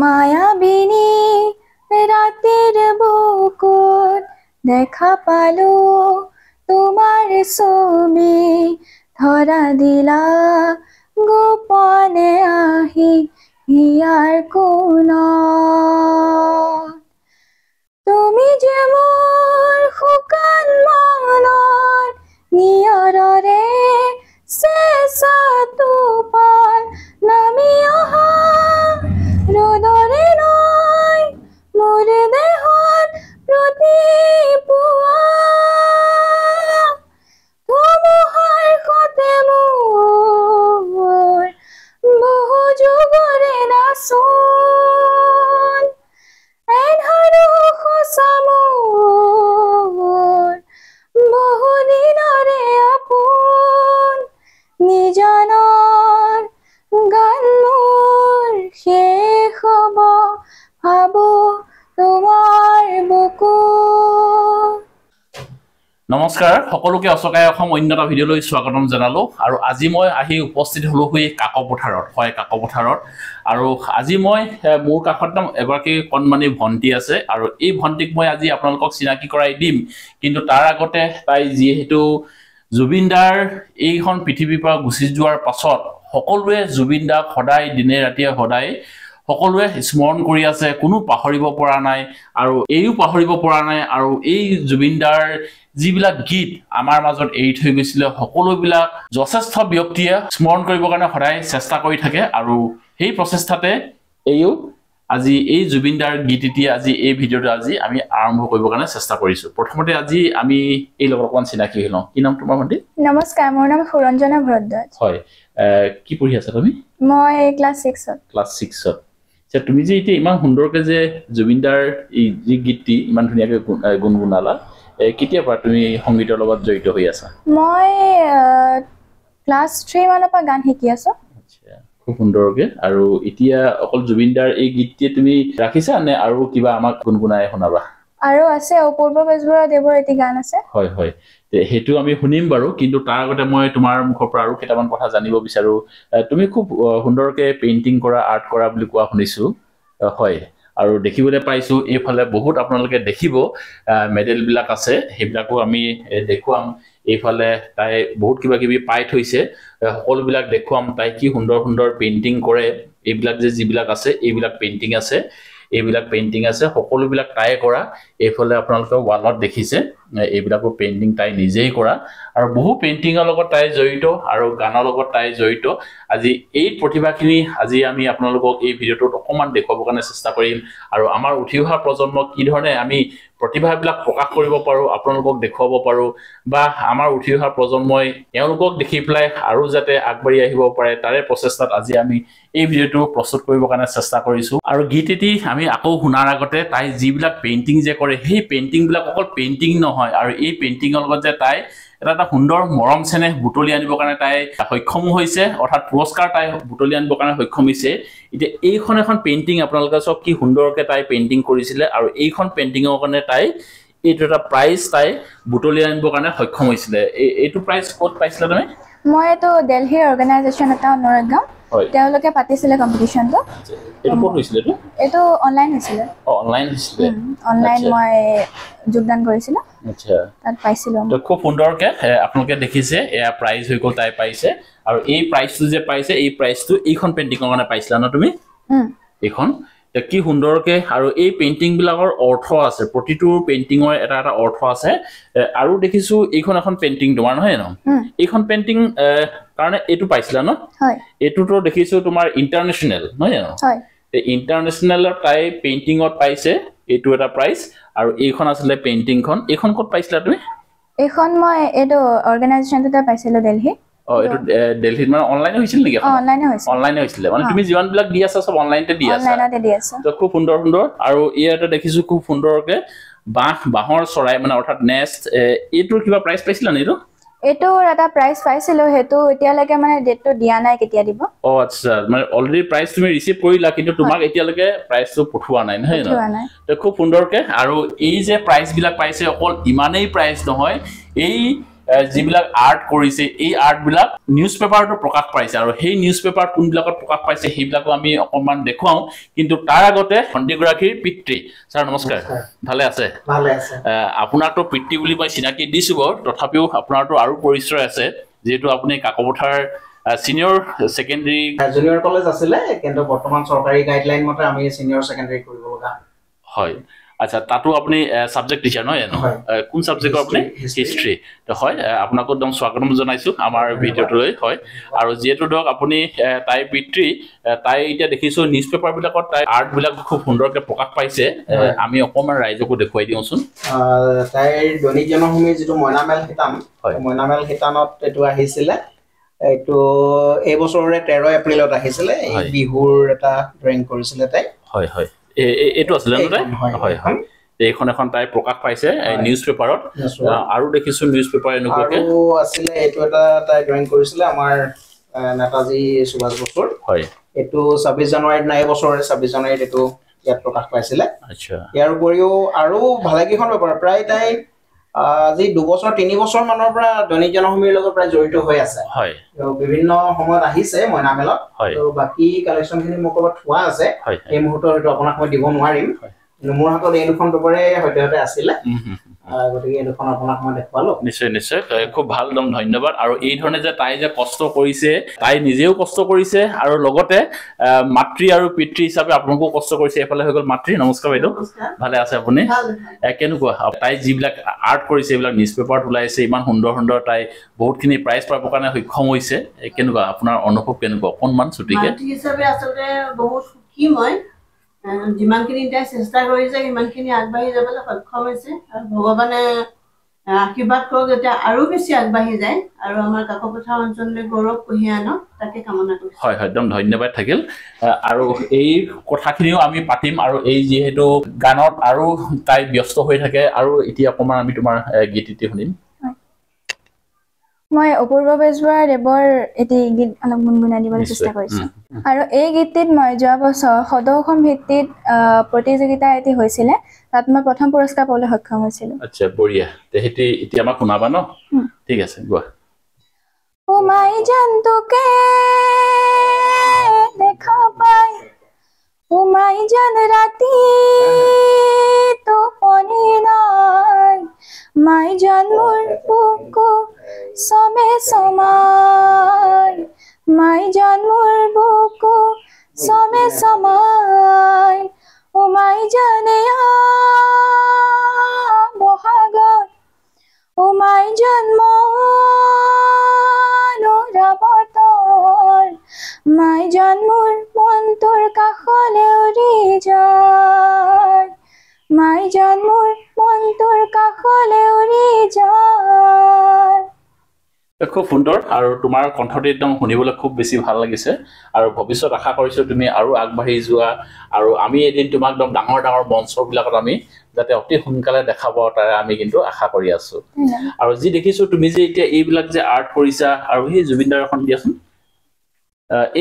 মায়াবিনী ৰাতেৰ বুকুত দেখা পালো তোমাৰ ছবি ধৰা দিলা গোপনে আহি হিয়াৰ কোণত তুমি যে মোৰ শুকান মনত নিয়ৰৰে চেঁচা টোপাল নামি অহা ৰ'দৰে নৈ মোৰ দেহত প্ৰতিপুৱা ধুমুহাৰ সতে মোৰ বহু যুগৰে নাচোন এন্ধাৰো সঁচা মোৰ বহু দিনৰে আপোন নিজানৰ গান মোৰ শেষ হ'ব ভাবো তোমাৰ বুকুত। নমস্কাৰ সকলোকে অচকাই অসম অন্যটা ভিডিঅ'লৈ স্বাগতম জনালো আৰু আজি মই আহি উপস্থিত হলো হৈ কাকপথাৰত আৰু আজি মই মোৰ কাষত এগৰাকী কণমানি ভণ্টি আছে আৰু এই ভণ্টিক মই আজি আপোনালোকক চিনাকি কৰাই দিম কিন্তু তাৰ আগতে তাই যিহেতু জুবিন দাৰ এইখন পৃথিৱীৰ পৰা গুচি যোৱাৰ পাছত সকলোৱে জুবিন দাক সদায় দিনে ৰাতিয়ে সদায় সকলোৱে স্মৰণ কৰি আছে কোনো পাহৰিব পৰা নাই আৰু এইও পাহৰিব পৰা নাই আৰু এই জুবিন দাৰ যিবিলাক গীত আমাৰ মাজত এৰি থৈ গৈছিলে সকলোবিলাক যথেষ্ট ব্যক্তিয়ে স্মৰণ কৰিবৰ কাৰণে সদায় চেষ্টা কৰি থাকে আৰু সেই প্ৰচেষ্টাতে এইও আজি এই জুবিন দাৰ গীত এতিয়া আজি এই ভিডিঅ'টো আজি আমি আৰম্ভ কৰিবৰ কাৰণে চেষ্টা কৰিছো। প্ৰথমতে আজি আমি এই লগত অকমান চিনাকি হৈ লওঁ। কি নাম তোমাৰ ভণ্টি? নমস্কাৰ, মোৰ নাম সুৰঞ্জনা ভৰদ্বাজ। হয়, কি পঢ়ি আছা তুমি? মই ক্লাছ 6ত। ক্লাছ 6ত। তুমি যে এতিয়া ইমান সুন্দৰকে যে জুবিন দাৰ এই যি গীতটি ইমান ধুনীয়াকৈ গুণগুণালা, কেতিয়াৰ পৰা তুমি সংগীতৰ লগত জড়িত হৈ আছা? মই ক্লাছ 3 মানৰ পৰা গান শিকি আছো। আচ্ছা, খুব সুন্দৰকে। আৰু এতিয়া অকল জুবিন দাৰ এই গীতটি তুমি ৰাখিছা নে আৰু কিবা আমাক গুণগুণাই শুনাবা? আৰু আছে অপূৰ্ব বেজবৰুৱা দেৱৰ এটি গান আছে। হয় হয়, সেইটো আমি শুনিম বাৰু, কিন্তু তাৰ আগতে মই তোমাৰ মুখৰ পৰা আৰু কেইটামান কথা জানিব বিচাৰো। তুমি খুব সুন্দৰকে পেইন্টিং কৰা, আৰ্ট কৰা বুলি কোৱা শুনিছো। হয়, আৰু দেখিবলৈ পাইছো এইফালে বহুত আপোনালোকে দেখিব মেডেল বিলাক আছে, সেইবিলাকো আমি দেখুৱাম। এইফালে তাই বহুত কিবা কিবি পাই থৈছে, সকলোবিলাক দেখুৱাম। তাই কি সুন্দৰ সুন্দৰ পেইন্টিং কৰে, এইবিলাক যে যিবিলাক আছে এইবিলাক পেইন্টিং আছে, এইবিলাক পেইন্টিং আছে, সকলোবিলাক তাই কৰা। এইফালে আপোনালোকে ৱালত দেখিছে এইবিলাকো পেইন্টিং তাই নিজেই কৰা আৰু বহু পেইন্টিঙৰ লগত তাই জড়িত আৰু গানৰ লগত তাই জড়িত। আজি এই প্ৰতিভাখিনি আজি আমি আপোনালোকক এই ভিডিঅ'টোত অকণমান দেখুৱাবৰ কাৰণে চেষ্টা কৰিম আৰু আমাৰ উঠি অহা প্ৰজন্মক কি ধৰণে আমি প্ৰতিভাবিলাক প্ৰকাশ কৰিব পাৰো, আপোনালোকক দেখুৱাব পাৰো, বা আমাৰ উঠি অহা প্ৰজন্মই তেওঁলোকক দেখি পেলাই আৰু যাতে আগবাঢ়ি আহিব পাৰে তাৰে প্ৰচেষ্টাত আজি আমি এই ভিডিঅ'টো প্ৰস্তুত কৰিবৰ কাৰণে চেষ্টা কৰিছো। আৰু গীত এটি আমি আকৌ শুনাৰ আগতে তাই যিবিলাক পেইন্টিং যে কৰে সেই পেইন্টিং বিলাক অকল পেইন্টিং নহয়, আৰু এই পেইন্টিঙৰ লগত যে তাই এটা সুন্দৰ মৰম চেনেহ বুটলি আনিবৰ কাৰণে তাই সক্ষম হৈছে, অৰ্থাৎ পুৰস্কাৰ তাই বুটলি আনিবৰ কাৰণে সক্ষম হৈছে। এতিয়া এইখন এখন পেইন্টিং আপোনালোকে চব কি সুন্দৰকে তাই পেইন্টিং কৰিছিলে আৰু এইখন পেইন্টিঙৰ কাৰণে তাই এইটো এটা প্ৰাইজ তাই বুটলি আনিবৰ কাৰণে সক্ষম হৈছিলে। এইটো প্ৰাইজ ক'ত পাইছিলা তুমি? মই এইটো দিল্লীৰ অৰ্গেনাইজেশ্যন এটা অনুৰাগ গাঁও, তেওঁলোকে পাতিছিলে কম্পিটিশ্যনটো। এইটো ক'ত হৈছিলে? এইটো অনলাইন হৈছিলে। অনলাইন হৈছিলে? অনলাইন মই যোগদান কৰিছিলো। আচ্ছা, তাত পাইছিলো। তো খুব সুন্দৰকে আপোনালোকে দেখিছে এয়া প্ৰাইজ হৈ গ'ল তাই পাইছে। আৰু এই প্ৰাইজটো যে পাইছে এই প্ৰাইজটো এইখন পেইন্টিঙৰ কাৰণে পাইছিলা ন তুমি? এইখন কি সুন্দৰকে, আৰু এই পেইন্টিং বিলাকৰ অৰ্থ আছে, প্ৰতিটো পেইন্টিঙৰ এটা এটা অৰ্থ আছে। আৰু দেখিছো এইখন এখন পেইন্টিং তোমাৰ নহয় ন? এইখন পেইন্টিং কাৰণে এইটো পাইছিলা ন? এইটোতো দেখিছো তোমাৰ ইণ্টাৰনেশ্যনেল নহয় জানো? ইণ্টাৰনেশ্যনেলৰ তাই পেইন্টিঙত পাইছে এইটো এটা প্ৰাইজ। আৰু এইখন আছিলে পেইন্টিংখন, এইখন ক'ত পাইছিলা তুমি? এইখন মই এইটো অৰ্গেনাইজেশ্যনটোতে পাইছিলো দিল্লী। এইটো দিল্লীত মানে অনলাইনে হৈছিল নেকি? অনলাইনে হৈছিলে মানে তুমি যিমান বিলাক দি আছা চব অনলাইনতে দি আছা? তো খুব সুন্দৰ সুন্দৰ। আৰু ইয়াতে দেখিছো খুব সুন্দৰকে বাঁহৰ চৰাই মানে অৰ্থাৎ নেষ্ট, এইটোৰ কিবা প্ৰাইজ পাইছিলা নে? এইটোৰ এটা প্ৰাইজ পাইছিলো, সেইটো এতিয়ালৈকে মানে ডেটটো দিয়া নাই কেতিয়া দিব। আচ্ছা, মানে অলৰেডি প্ৰাইজ তুমি ৰিচিভ কৰিলা কিন্তু তোমাক এতিয়ালৈকে প্ৰাইজটো পঠোৱা নাই নহয় জানো? তো খুব সুন্দৰকে। আৰু এই যে প্ৰাইজ বিলাক পাইছে অকল ইমানেই প্ৰাইজ নহয়, এই যিবিলাক আৰ্ট কৰিছে এই আৰ্টবিলাক নিউজ পেপাৰতো প্ৰকাশ পাইছে আৰু সেই নিউজ পেপাৰ কোনবিলাকত প্ৰকাশ পাইছে সেইবিলাকো আমি অকণমান দেখুৱাওঁ কিন্তু তাৰ আগতে ভণ্টিগৰাকীৰ পিতৃ ছাৰ নমস্কাৰ ভালে আছে আপোনাৰতো পিতৃ বুলি মই চিনাকি দিছোঁ বাৰু তথাপিও আপোনাৰতো আৰু পৰিচয় আছে যিহেতু আপুনি Kakopathar senior secondary junior college আছিলে কিন্তু বৰ্তমান চৰকাৰী গাইডলাইন মতে আমি সিনিয়ৰ সেকেন্ডাৰী কৰিব লগা হয় আচ্ছা তাতো আপুনি সাবজেক্ট টিচাৰ নহয় জানো কোন সাবজেক্টৰ আপুনি হিষ্ট্ৰী তো হয় আপোনাক একদম স্বাগতম জনাইছো আমাৰ ভিডিঅ'টোলৈ হয় আৰু যেহেতু ধৰক আপুনি তাই পিতৃ তাই এতিয়া দেখিছো নিউজ পেপাৰবিলাকত তাই আৰ্টবিলাক খুব সুন্দৰকৈ প্ৰকাশ পাইছে আমি অকণমান ৰাইজকো দেখুৱাই দিওঁচোন তাইৰ দৈনিক জনভূমিৰ যিটো মইনামেল শিতান মইনামেল শিতানত এইটো আহিছিলে এইটো এই বছৰৰে 13 এপ্ৰিলত আহিছিলে এই বিহুৰ এটা ড্ৰয়িং কৰিছিলে তাই হয় হয় এইটো আছিলে ন তাই হয় হয় এইখন এখন তাই প্ৰকাশ পাইছে নিউজ পেপাৰত আৰু দেখিছো নিউজ পেপাৰ এনেকুৱাকে আৰু আছিলে এইটো এটা তাই ড্ৰয়িং কৰিছিলে আমাৰ নেতাজী সুভাষ বসুৰ হয় এইটো 26 জানুৱাৰীত নাই বছৰৰে 26 জানুৱাৰীত এইটো ইয়াত প্ৰকাশ পাইছিলে আচ্ছা ইয়াৰ উপৰিও আৰু ভালেকেইখন পেপাৰ প্ৰায় তাই আজি 2 বছৰ 3 বছৰ মানৰ পৰা দৈনিক জনভূমিৰ লগত প্ৰায় জড়িত হৈ আছে হয় বিভিন্ন সময়ত আহিছে মইনামেলত তো বাকি কালেকচনখিনি মোৰ লগত থোৱা আছে এই মুহূৰ্তত হয়তো আপোনাক মই দিব নোৱাৰিম কিন্তু মোৰ হাতত এই দুখন পেপাৰে হয়তো আছিলে গতিকে এই দুখন আপোনাক মই দেখুৱালো নিশ্চয় নিশ্চয় খুব ভাল দম ধন্যবাদ আৰু এই ধৰণে যে তাই যে কষ্ট কৰিছে তাই নিজেও কষ্ট কৰিছে আৰু লগতে মাতৃ আৰু পিতৃ হিচাপে আপোনাকো কষ্ট কৰিছে এফালে হৈ গ'ল মাতৃ নমস্কাৰ বাইদেউ ভালে আছে আপুনি কেনেকুৱা তাই যিবিলাক আৰ্ট কৰিছে এইবিলাক নিউজ পেপাৰত ওলাইছে ইমান সুন্দৰ সুন্দৰ তাই বহুতখিনি প্ৰাইজ পাবৰ কাৰণে সক্ষম হৈছে কেনেকুৱা আপোনাৰ অনুভৱ কেনেকুৱা অকণমান ছুটিকে হিচাপে আচলতে বহুত সুখী মই যিমানখিনি তাই চেষ্টা কৰিছে সিমানখিনি আগবাঢ়ি যাবলৈ সক্ষম হৈছে আৰু ভগৱানে আশীৰ্বাদ কৰক যাতে আৰু বেছি আগবাঢ়ি যায় আৰু আমাৰ কাকপথাৰ অঞ্চললৈ গৌৰৱ কঢ়িয়াই আনক তাকে কামনা কৰিছোঁ হয় হয় একদম ধন্যবাদ থাকিল আৰু এই কথাখিনিও আমি পাতিম আৰু এই যিহেতু গানত আৰু তাই ব্যস্ত হৈ থাকে আৰু এতিয়া অকণমান আমি তোমাৰ গীতটি শুনিম মই অপূৰ্ব বেজবৰুৱা দেৱৰ এটি গীত অলপ গুণগুণাই দিবলৈ চেষ্টা কৰিছোঁ আৰু এই গীতটিত মই যোৱা বছৰ সদৌ অসম ভিত্তিত প্ৰতিযোগিতা এটি হৈছিলে তাত মই প্ৰথম পুৰস্কাৰ পাবলৈ সক্ষম হৈছিলোঁ আচ্ছা বঢ়িয়া তেহেঁতি এতিয়া আমাক শুনাবা ন ঠিক আছে গোৱা উমাই জানটোকে দেখা পাই উমাই জান ৰাতি টোপনি নাই মাই জান মোৰ বুকু চমে চমাই মাই জান মোৰ বুকু চমে চমাই উমাই জানে বহাগত উমাই জান মনোৰাৱতৰ মাই জান মোৰ মনটোৰ কাষলে উৰি যায় মাই জান মোৰ মনটোৰ কাষলে উৰি যায় খুব সুন্দৰ আৰু তোমাৰ কণ্ঠটো একদম শুনিবলৈ খুব বেছি ভাল লাগিছে আৰু ভৱিষ্যত আশা কৰিছোঁ তুমি আৰু আগবাঢ়ি যোৱা আৰু আমি এদিন তোমাক একদম ডাঙৰ ডাঙৰ মঞ্চবিলাকত আমি যাতে অতি সোনকালে দেখা পাওঁ তাৰে আমি কিন্তু আশা কৰি আছোঁ আৰু যি দেখিছোঁ তুমি যে এতিয়া এইবিলাক যে আৰ্ট কৰিছা আৰু সেই জুবিনদাৰ এখন দিয়াচোন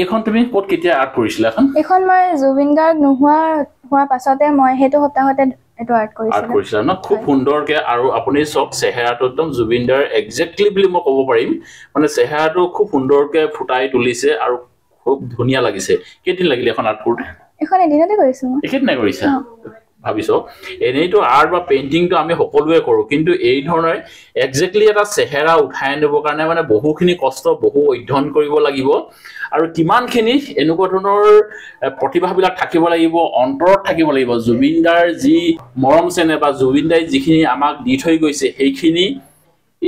এইখন তুমি ক'ত কেতিয়া আৰ্ট কৰিছিলা এইখন মই জুবিন গাৰ্গ হোৱাৰ পাছতে মই সেইটো সপ্তাহতে এইটো আৰ্ট কৰিছিলা ন খুব সুন্দৰকে আৰু আপুনি চব চেহেৰাটো একদম জুবিনদাৰ একজেক্টলি বুলি মই ক'ব পাৰিম মানে চেহেৰাটো খুব সুন্দৰকে ফুটাই তুলিছে আৰু খুব ধুনীয়া লাগিছে কেইদিন লাগিলে এখন আৰ্ট কৰোঁতে এখন এদিনতে কৰিছোঁ একেদিনাই কৰিছা ভাবিছো এনেইতো আৰ্ট বা পেইণ্টিংটো আমি সকলোৱে কৰোঁ কিন্তু এই ধৰণৰ একজেক্টলি এটা চেহেৰা উঠাই আনিবৰ কাৰণে মানে বহুখিনি কষ্ট বহু অধ্যয়ন কৰিব লাগিব আৰু কিমানখিনি এনেকুৱা ধৰণৰ প্ৰতিভাবিলাক থাকিব লাগিব অন্তৰত থাকিব লাগিব জুবিনদাৰ যি মৰম চেনেহ বা জুবিনদাই যিখিনি আমাক দি থৈ গৈছে সেইখিনি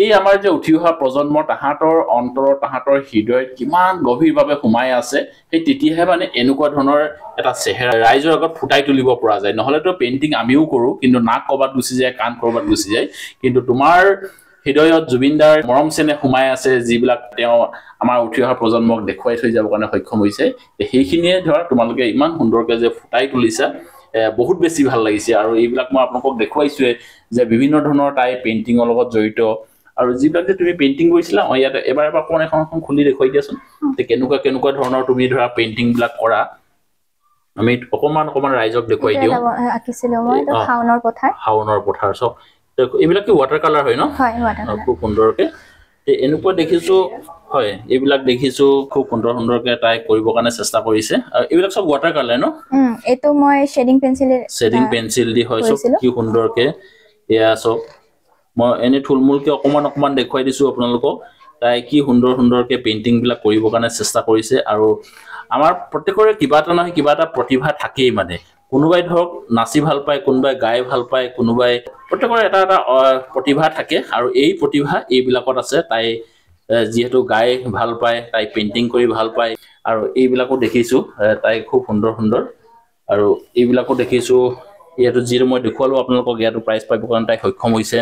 এই আমাৰ যে উঠি অহা প্ৰজন্মৰ তাহাঁতৰ অন্তৰত তাহাঁতৰ হৃদয়ত কিমান গভীৰভাৱে সোমাই আছে সেই তেতিয়াহে মানে এনেকুৱা ধৰণৰ এটা চেহেৰা ৰাইজৰ আগত ফুটাই তুলিব পৰা যায় নহ'লেতো পেইণ্টিং আমিও কৰোঁ কিন্তু নাক ক'ৰবাত গুচি যায় কাণ ক'ৰবাত গুচি যায় কিন্তু তোমাৰ হৃদয়ত জুবিনদাৰ মৰম চেনেহ সোমাই আছে যিবিলাক তেওঁ আমাৰ উঠি অহা প্ৰজন্মক দেখুৱাই থৈ যাবৰ কাৰণে সক্ষম হৈছে সেইখিনিয়ে ধৰা তোমালোকে ইমান সুন্দৰকৈ যে ফুটাই তুলিছা বহুত বেছি ভাল লাগিছে আৰু এইবিলাক মই আপোনালোকক দেখুৱাইছোৱে যে বিভিন্ন ধৰণৰ তাই পেইণ্টিঙৰ লগত জড়িত আৰু যিবিলাক যে তুমি পেইণ্টিং কৰিছিলা ইয়াত এবাৰ অকণমান এখন খুলি দেখুৱাই দিয়াচোন কেনেকুৱা ধৰণৰ তুমি ধৰা পেইণ্টিংবিলাক কৰা আমি অকণমান ৰাইজক দেখুৱাই দিওঁ আঁকিছিলোঁ মই শাওনৰ পথাৰ চব এইবিলাক কি ৱাটাৰ কালাৰ হয় ন হয় ৱাটাৰ কালাৰ খুব সুন্দৰকে এনেকুৱা দেখিছো হয় এইবিলাক দেখিছো খুব সুন্দৰকে তাই কৰিবৰ কাৰণে চেষ্টা কৰিছে আৰু এইবিলাক সব ৱাটাৰ কালাৰ ন এটো মই শেডিং পেন্সিল দি হয় সব কি সুন্দৰকে এয়া সব মই এনে থুলমুলকে অকমান দেখুৱাই দিছো আপোনালোকক তাই কি সুন্দৰকে পেইন্টিং বিলাক কৰিবৰ কাৰণে চেষ্টা কৰিছে আৰু আমাৰ প্ৰত্যেকৰে কিবা এটা নহয় কিবা এটা প্ৰতিভা থাকেই মানে কোনোবাই ধৰক নাচি ভাল পায় কোনোবাই গাই ভাল পায় কোনোবাই প্ৰত্যেকৰে এটা প্ৰতিভা থাকে আৰু এই প্ৰতিভা এইবিলাকত আছে তাই যেহেতু গাই ভাল পায় তাই পেইন্টিং কৰি ভাল পায় আৰু এইবিলাকো দেখিছো তাই খুব সুন্দৰ আৰু এইবিলাকো দেখিছো ইয়াতো যিটো মই দেখুৱালো আপোনালোকক ইয়াতো প্ৰাইজ পাবৰ কাৰণে তাই সক্ষম হৈছে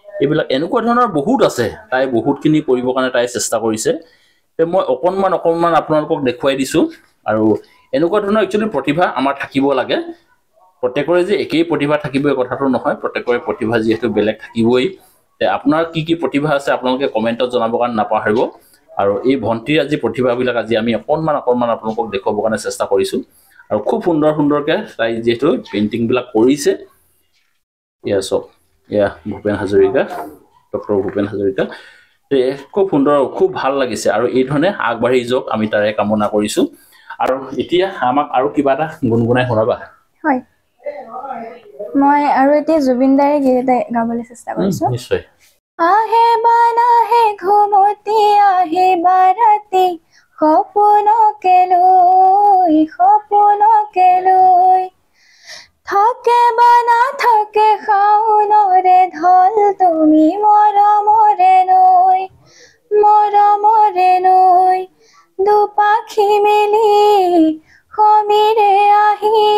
এইবিলাক এনেকুৱা ধৰণৰ বহুত আছে তাই বহুতখিনি কৰিবৰ কাৰণে তাই চেষ্টা কৰিছে মই অকনমান আপোনালোকক দেখুৱাই দিছো আৰু এনেকুৱা ধৰণৰ একচুয়ালি প্ৰতিভা আমাৰ থাকিব লাগে প্ৰত্যেকৰে যে একেই প্ৰতিভা থাকিব এই কথাটো নহয় প্ৰত্যেকৰে প্ৰতিভা যেহেতু বেলেগ থাকিবই আপোনাৰ কি প্ৰতিভা আছে আপোনালোকে কমেন্টত জনাবৰ কাৰণে নাপাহৰিব আৰু এই ভন্টিৰ আজি প্ৰতিভাবিলাক আজি আমি অকনমান আপোনালোকক দেখুৱাবৰ কাৰণে চেষ্টা কৰিছো আৰু খুব সুন্দৰকে তাই যেহেতু পেইন্টিং বিলাক কৰিছে ইয়া ভূপেন হাজৰিকা ডক্টৰ ভূপেন হাজৰিকা খুব সুন্দৰ খুব ভাল লাগিছে আৰু এই ধৰণে আগবাঢ়ি যাওক আমি তাৰে কামনা কৰিছো আৰু এতিয়া আমাক আৰু কিবা এটা গুণগুণাই শুনাবা হয় মই আৰু এতিয়া জুবিন দাৰে গীত এটা গাবলৈ চেষ্টা কৰিছো নিশ্চয় আহে বানাহে ঘুমতি আহে বাৰাতি সপোনকে লৈ থাকে বা নাথাকে শাওনৰে ঢল তুমি মৰমৰে নৈ দুপাখি মেলি সমীৰে আহি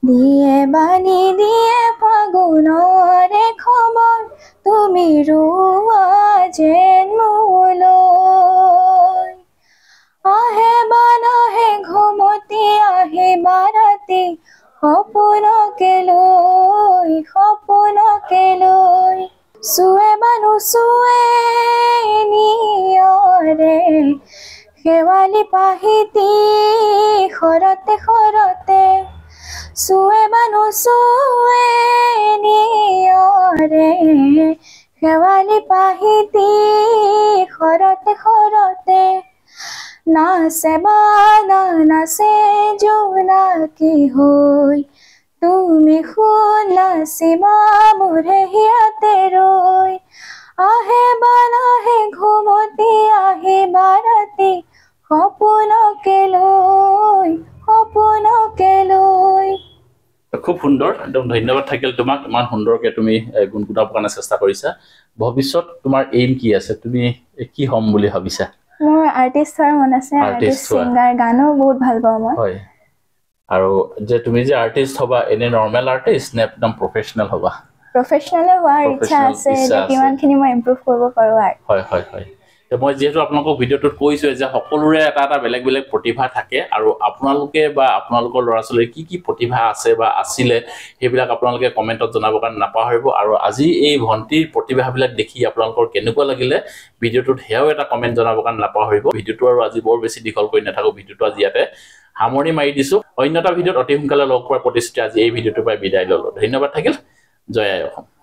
দিয়ে বানি দিয়ে ফাগুনৰে খবৰ তুমি ৰুৱা যেন মোলৈ আহে বানাহে ঘুমতি আহে বাৰাতি সপোনকে লৈ চুৱে বানু চুৱে নিয়ৰে শেৱালি পাহিতি খৰতে চুৱে বানু চুৱে নিয়ৰে শেৱালি পাহিতি খৰতে নাচে বানা নাচে জোনাকী হৈ তুমি শুন নাচিবা মোৰে হিয়াতে ৰৈ আহে বানাহে ঘুমতি আহে বাৰাতি সপোনকে লৈ খুব সুন্দৰ একদম ধন্যবাদ থাকিল তোমাক ইমান সুন্দৰকে তুমি গুণগুণাবৰ কাৰণে চেষ্টা কৰিছা ভৱিষ্যত তোমাৰ এইম কি আছে তুমি কি হ'ম বুলি ভাবিছা মোৰ আৰ্টিষ্ট হোৱাৰ মন আছে আৰ্টিষ্ট সিংগাৰ গানো বহুত ভাল পাওঁ মই হয় আৰু যে তুমি যে আৰ্টিষ্ট হবা এনে নৰ্মেল আৰ্টিষ্ট নে একদম প্ৰফেশনাল হবা প্ৰফেশনাল হোৱাৰ ইচ্ছা আছে যে কিমানখিনি মই ইমপ্ৰুভ কৰিব পাৰো হয় মই যেহেতু আপোনালোকক ভিডিঅ'টোত কৈছো যে সকলোৰে এটা বেলেগ প্ৰতিভা থাকে আৰু আপোনালোকে বা আপোনালোকৰ ল'ৰা ছোৱালীৰ কি প্ৰতিভা আছে বা আছিলে সেইবিলাক আপোনালোকে কমেন্টত জনাবৰ কাৰণে নাপাহৰিব আৰু আজি এই ভন্টিৰ প্ৰতিভাবিলাক দেখি আপোনালোকৰ কেনেকুৱা লাগিলে ভিডিঅ'টোত হেয়াও এটা কমেন্ট জনাবৰ কাৰণে নাপাহৰিব ভিডিঅ'টো আৰু আজি বৰ বেছি দীঘল কৰি নাথাকো ভিডিঅ'টো আজি ইয়াতে সামৰণি মাৰি দিছো অন্য এটা ভিডিঅ'ত অতি সোনকালে লগ পোৱাৰ প্ৰতিশ্ৰুতি আজি এই ভিডিঅ'টোৰ পৰা বিদায় ললো ধন্যবাদ থাকিল জয় আই অসম